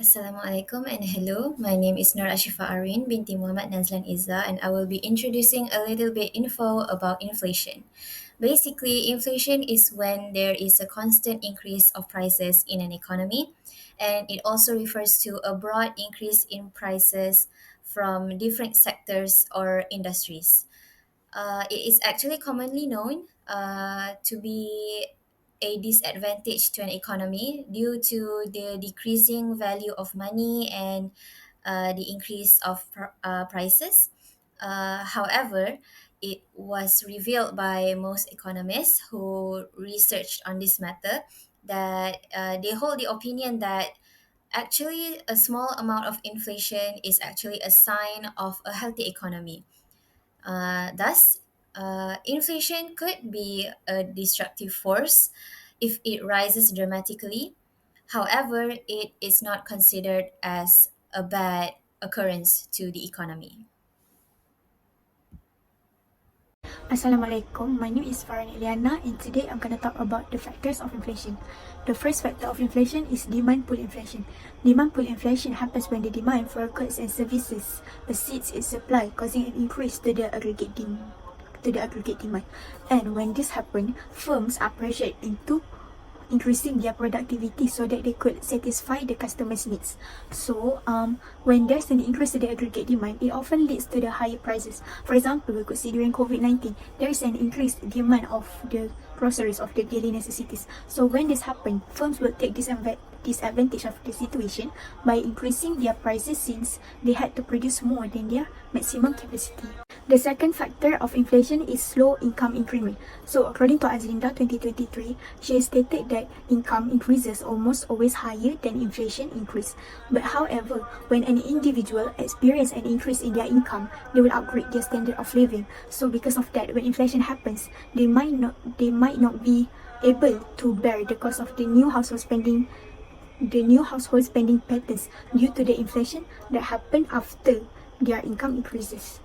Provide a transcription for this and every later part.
Assalamualaikum and hello. My name is Nur Ashifa Arin binti Muhammad Nazlan Izza, and I will be introducing a little bit info about inflation. Basically, inflation is when there is a constant increase of prices in an economy, and it also refers to a broad increase in prices from different sectors or industries. It is actually commonly known to be a disadvantage to an economy due to the decreasing value of money and the increase of prices. However, it was revealed by most economists who researched on this matter that they hold the opinion that actually a small amount of inflation is actually a sign of a healthy economy. Thus, inflation could be a destructive force if it rises dramatically. However, it is not considered as a bad occurrence to the economy. Assalamualaikum, my name is Farhan Eliana and today I'm going to talk about the factors of inflation. The first factor of inflation is demand pull inflation. Demand pull inflation happens when the demand for goods and services exceeds its supply, causing an increase to the aggregate demand. And when this happens, firms are pressured into increasing their productivity so that they could satisfy the customers' needs. So, when there's an increase in the aggregate demand, it often leads to the higher prices. For example, we could see during COVID-19, there is an increased demand of the groceries, of the daily necessities. So when this happens, firms will take disadvantage of the situation by increasing their prices since they had to produce more than their maximum capacity. The second factor of inflation is slow income increment. So according to Azlinda 2023, she has stated that income increases almost always higher than inflation increase. But however, when an individual experiences an increase in their income, they will upgrade their standard of living. So because of that, when inflation happens, they might not be able to bear the cost of the new household spending patterns due to the inflation that happen after their income increases.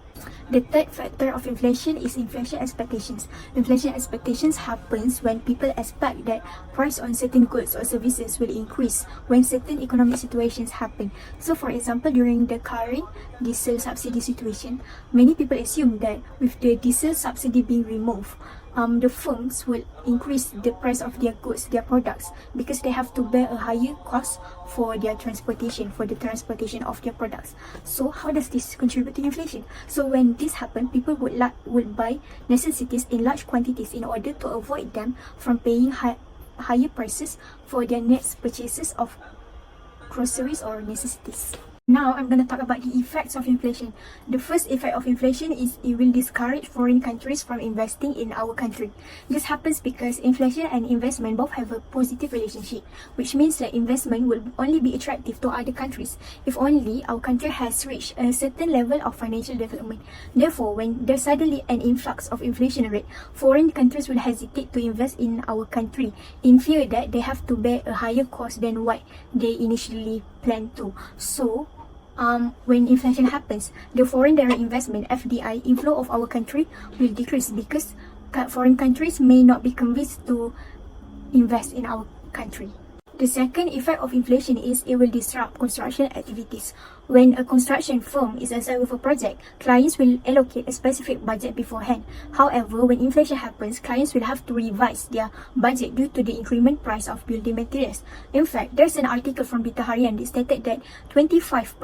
The third factor of inflation is inflation expectations. Inflation expectations happens when people expect that price on certain goods or services will increase when certain economic situations happen. So for example, during the current diesel subsidy situation, many people assume that with the diesel subsidy being removed, the firms will increase the price of their goods, their products, because they have to bear a higher cost for the transportation of their products. So how does this contribute to inflation? So when this happens, people would buy necessities in large quantities in order to avoid them from paying higher prices for their next purchases of groceries or necessities. Now I'm going to talk about the effects of inflation. The first effect of inflation is it will discourage foreign countries from investing in our country. This happens because inflation and investment both have a positive relationship, which means that investment will only be attractive to other countries if only our country has reached a certain level of financial development. Therefore, when there's suddenly an influx of inflation rate, foreign countries will hesitate to invest in our country in fear that they have to bear a higher cost than what they initially planned to. So, when inflation happens, the foreign direct investment (FDI) inflow of our country will decrease because foreign countries may not be convinced to invest in our country. The second effect of inflation is it will disrupt construction activities. When a construction firm is assigned with a project, clients will allocate a specific budget beforehand. However, when inflation happens, clients will have to revise their budget due to the increment price of building materials. In fact, there's an article from Berita Harian that stated that 25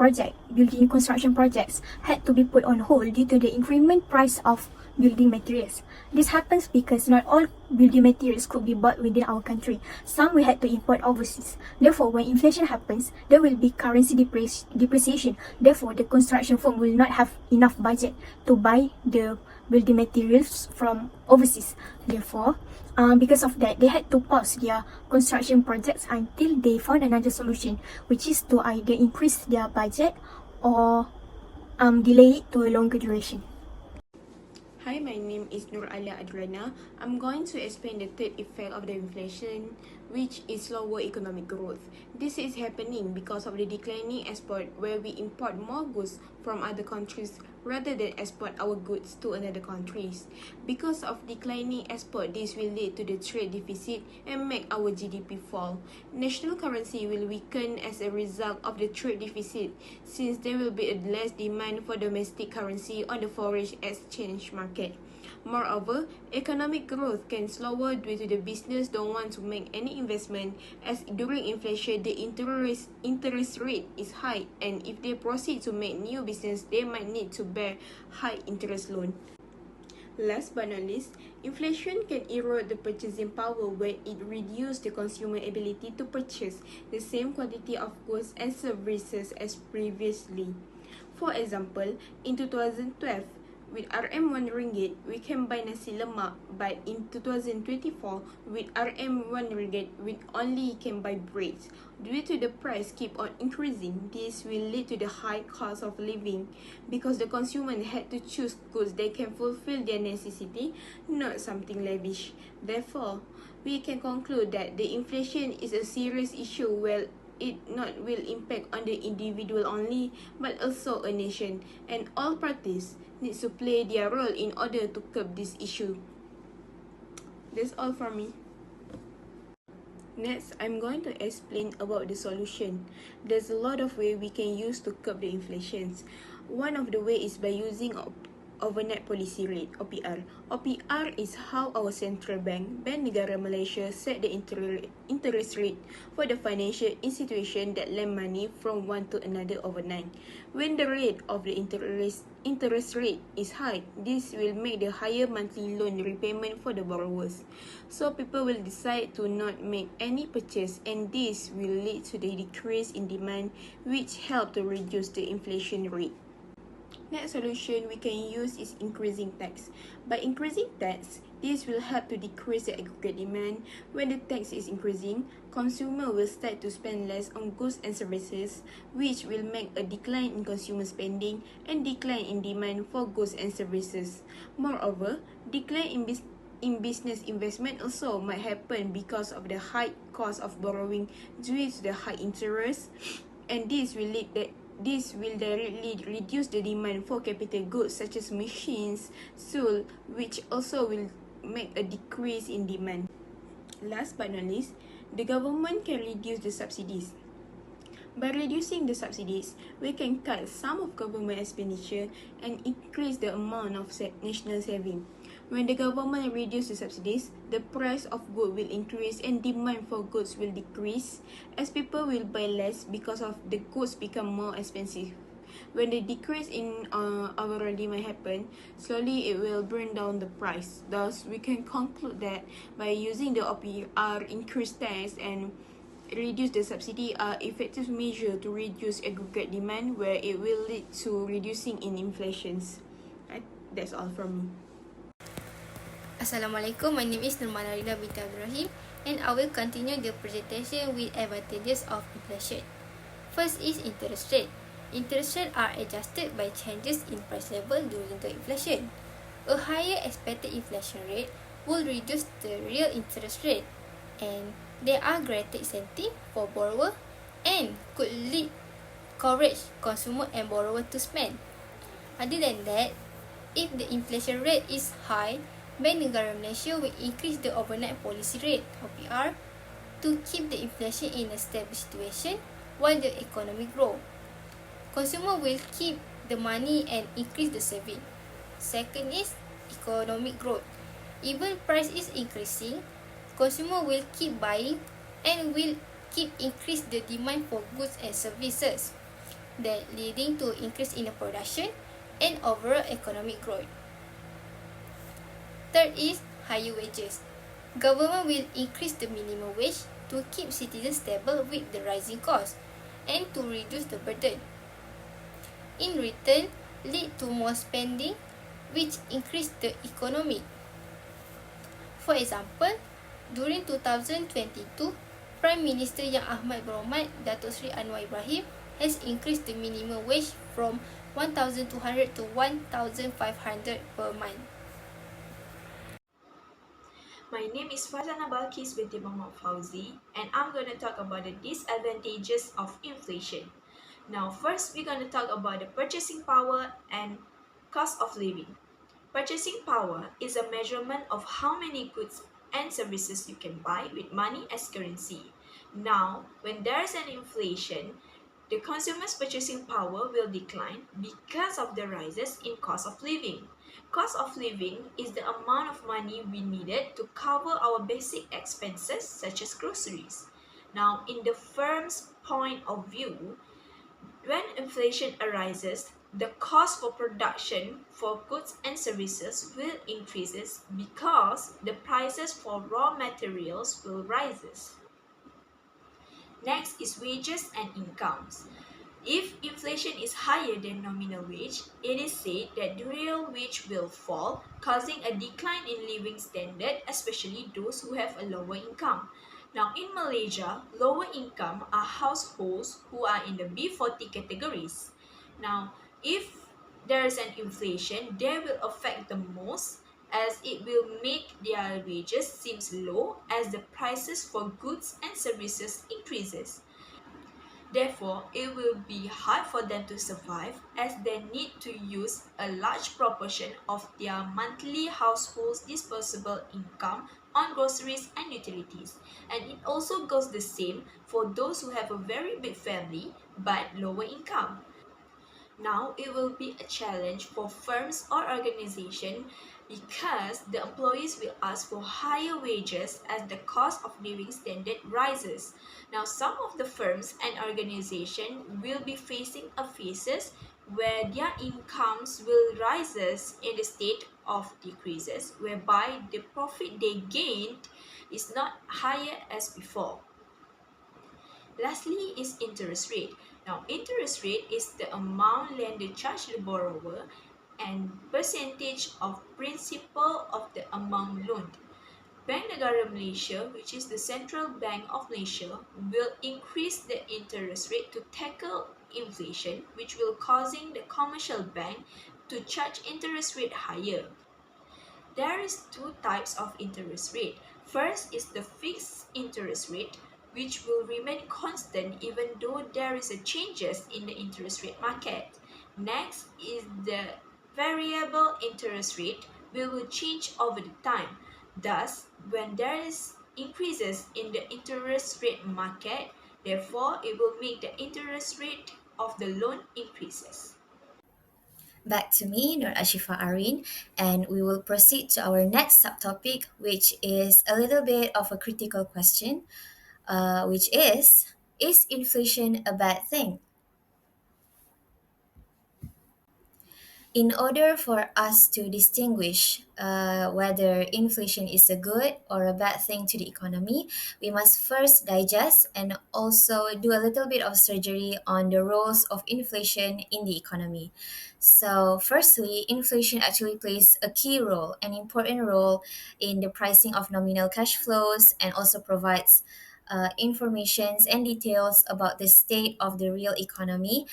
building construction projects had to be put on hold due to the increment price of building materials. This happens because not all building materials could be bought within our country. Some we had to import overseas. Therefore, when inflation happens, there will be currency depreciation. Therefore, the construction firm will not have enough budget to buy the building materials from overseas. Therefore, because of that, they had to pause their construction projects until they found another solution, which is to either increase their budget or delay it to a longer duration. Hi, my name is Nur Alia Adriana. I'm going to explain the third effect of the inflation, which is slower economic growth. This is happening because of the declining export, where we import more goods from other countries rather than export our goods to another countries. Because of declining export, this will lead to the trade deficit and make our GDP fall. National currency will weaken as a result of the trade deficit, since there will be a less demand for domestic currency on the foreign exchange market. Moreover, economic growth can slower due to the business don't want to make any investment, as during inflation the interest rate is high, and if they proceed to make new business, they might need to bear high interest loan. Last but not least, inflation can erode the purchasing power when it reduces the consumer ability to purchase the same quantity of goods and services as previously. For example, in 2012, with RM 1 ringgit, we can buy nasi lemak, but in 2024, with RM 1 ringgit, we only can buy bread. Due to the price keep on increasing, this will lead to the high cost of living, because the consumer had to choose goods that can fulfill their necessity, not something lavish. Therefore, we can conclude that the inflation is a serious issue where it not will impact on the individual only, but also a nation, and all parties need to play their role in order to curb this issue. That's all from me. Next, I'm going to explain about the solution. There's a lot of ways we can use to curb the inflations. One of the way is by using overnight policy rate, OPR. OPR is how our central bank, Bank Negara Malaysia, set the interest rate for the financial institution that lend money from one to another overnight. When the rate of the interest rate is high, this will make the higher monthly loan repayment for the borrowers. So people will decide to not make any purchase, and this will lead to the decrease in demand, which help to reduce the inflation rate. Next solution we can use is increasing tax. By increasing tax, this will help to decrease the aggregate demand. When the tax is increasing, consumer will start to spend less on goods and services, which will make a decline in consumer spending and decline in demand for goods and services. Moreover, decline in business investment also might happen because of the high cost of borrowing due to the high interest, and this will directly reduce the demand for capital goods such as machines, tools, which also will make a decrease in demand. Last but not least, the government can reduce the subsidies. By reducing the subsidies, we can cut some of government expenditure and increase the amount of national saving. When the government reduces the subsidies, the price of goods will increase and demand for goods will decrease, as people will buy less because of the goods become more expensive. When the decrease in our demand happen, slowly it will bring down the price. Thus, we can conclude that by using the OPR, increase tax and reduce the subsidy are effective measure to reduce aggregate demand, where it will lead to reducing in inflations. That's all from me. Assalamualaikum, my name is Nurmana Rida binti Ibrahim, and I will continue the presentation with advantages of inflation. First is interest rate. Interest rates are adjusted by changes in price level during the inflation. A higher expected inflation rate will reduce the real interest rate, and there are greater incentive for borrower and could encourage consumer and borrower to spend. Other than that, if the inflation rate is high, Bank Negara Malaysia will increase the overnight policy rate, OPR, to keep the inflation in a stable situation while the economy grows. Consumer will keep the money and increase the saving. Second is economic growth. Even price is increasing, consumer will keep buying and will keep increase the demand for goods and services, that leading to increase in the production and overall economic growth. Third is higher wages. Government will increase the minimum wage to keep citizens stable with the rising costs and to reduce the burden. In return, lead to more spending, which increase the economy. For example, during 2022, Prime Minister Yang Ahmad Berhormat Datuk Seri Anwar Ibrahim has increased the minimum wage from 1,200 to 1,500 per month. My name is Farzana Balkis binti Muhammad Fauzi, and I'm going to talk about the disadvantages of inflation. Now, first, we're going to talk about the purchasing power and cost of living. Purchasing power is a measurement of how many goods and services you can buy with money as currency. Now, when there is an inflation, the consumer's purchasing power will decline because of the rises in cost of living. Cost of living is the amount of money we needed to cover our basic expenses such as groceries. Now, in the firm's point of view, when inflation arises, the cost for production for goods and services will increases because the prices for raw materials will rises. Next is wages and incomes. If inflation is higher than nominal wage, it is said that the real wage will fall, causing a decline in living standard, especially those who have a lower income. Now, in Malaysia, lower income are households who are in the B40 categories. Now, if there is an inflation, they will affect the most as it will make their wages seems low as the prices for goods and services increases. Therefore, it will be hard for them to survive as they need to use a large proportion of their monthly household's disposable income on groceries and utilities. And it also goes the same for those who have a very big family but lower income. Now it will be a challenge for firms or organizations because the employees will ask for higher wages as the cost of living standard rises. Now some of the firms and organizations will be facing a phases where their incomes will rises in the state of decreases whereby the profit they gained is not higher as before. Lastly is interest rate. Now, interest rate is the amount lender charge the borrower and percentage of principal of the amount loaned. Bank Negara Malaysia, which is the central bank of Malaysia, will increase the interest rate to tackle inflation, which will causing the commercial bank to charge interest rate higher. There is two types of interest rate. First is the fixed interest rate, which will remain constant even though there is a changes in the interest rate market. Next is the variable interest rate, which will change over the time. Thus, when there is increases in the interest rate market, therefore it will make the interest rate of the loan increases. Back to me, Nur Ashifa Arin, and we will proceed to our next subtopic, which is a little bit of a critical question, which is inflation a bad thing? In order for us to distinguish whether inflation is a good or a bad thing to the economy, we must first digest and also do a little bit of surgery on the roles of inflation in the economy. So, firstly, inflation actually plays a key role, an important role in the pricing of nominal cash flows and also provides informations and details about the state of the real economy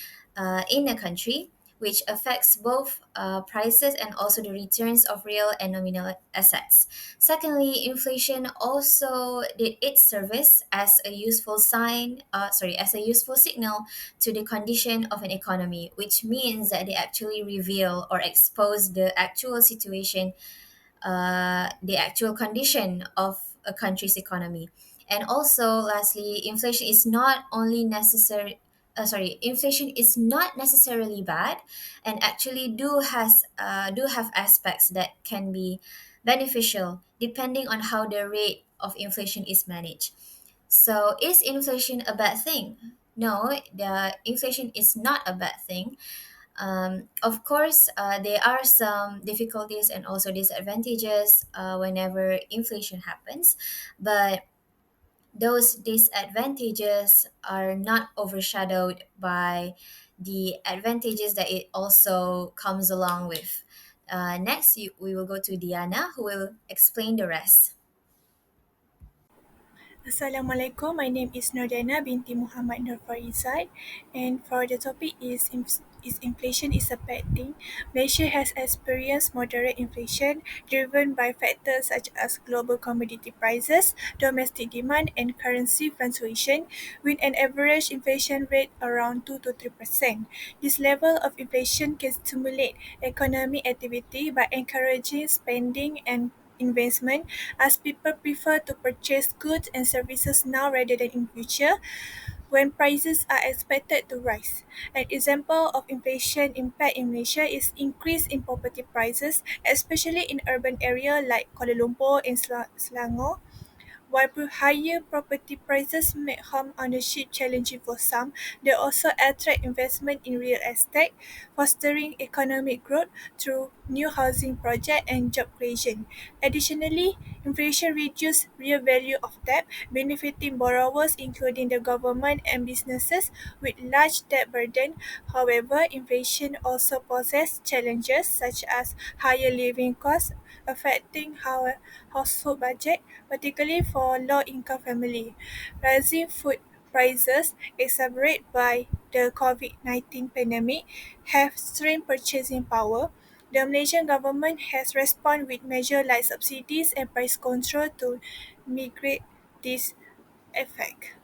in a country, which affects both prices and also the returns of real and nominal assets. Secondly, inflation also did its service as a useful as a useful signal to the condition of an economy, which means that they actually reveal or expose the actual condition of a country's economy. And also, lastly, inflation is not necessarily bad, and actually do have aspects that can be beneficial depending on how the rate of inflation is managed. So, is inflation a bad thing? No, the inflation is not a bad thing. Of course, there are some difficulties and also disadvantages whenever inflation happens, but those disadvantages are not overshadowed by the advantages that it also comes along with. We will go to Diana, who will explain the rest. Assalamualaikum. My name is Nordana binti Muhammad Nur Farizad, and for the topic is inflation is a bad thing. Malaysia has experienced moderate inflation driven by factors such as global commodity prices, domestic demand, and currency fluctuation, with an average inflation rate around 2 to 3%. This level of inflation can stimulate economic activity by encouraging spending and investment as people prefer to purchase goods and services now rather than in future when prices are expected to rise. An example of inflation impact in Malaysia is increase in property prices, especially in urban areas like Kuala Lumpur and Selangor. While higher property prices make home ownership challenging for some, they also attract investment in real estate, fostering economic growth through new housing projects and job creation. Additionally, inflation reduces real value of debt, benefiting borrowers including the government and businesses with large debt burden. However, inflation also poses challenges such as higher living costs, affecting household budget, particularly for low-income families. Rising food prices, exacerbated by the COVID-19 pandemic, have strained purchasing power. The Malaysian government has responded with measures like subsidies and price control to mitigate this effect.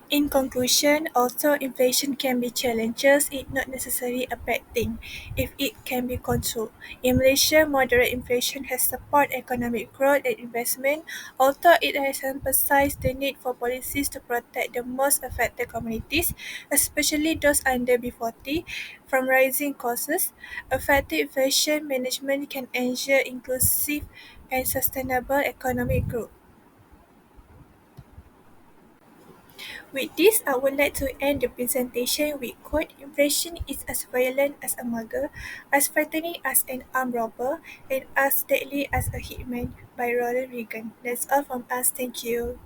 In conclusion, although inflation can be challenges, it's not necessarily a bad thing if it can be controlled. In Malaysia, moderate inflation has supported economic growth and investment, although it has emphasized the need for policies to protect the most affected communities, especially those under B40, from rising costs. Effective inflation management can ensure inclusive and sustainable economic growth. With this, I would like to end the presentation with quote, inflation is as violent as a mugger, as frightening as an armed robber, and as deadly as a hitman by Ronald Reagan. That's all from us. Thank you.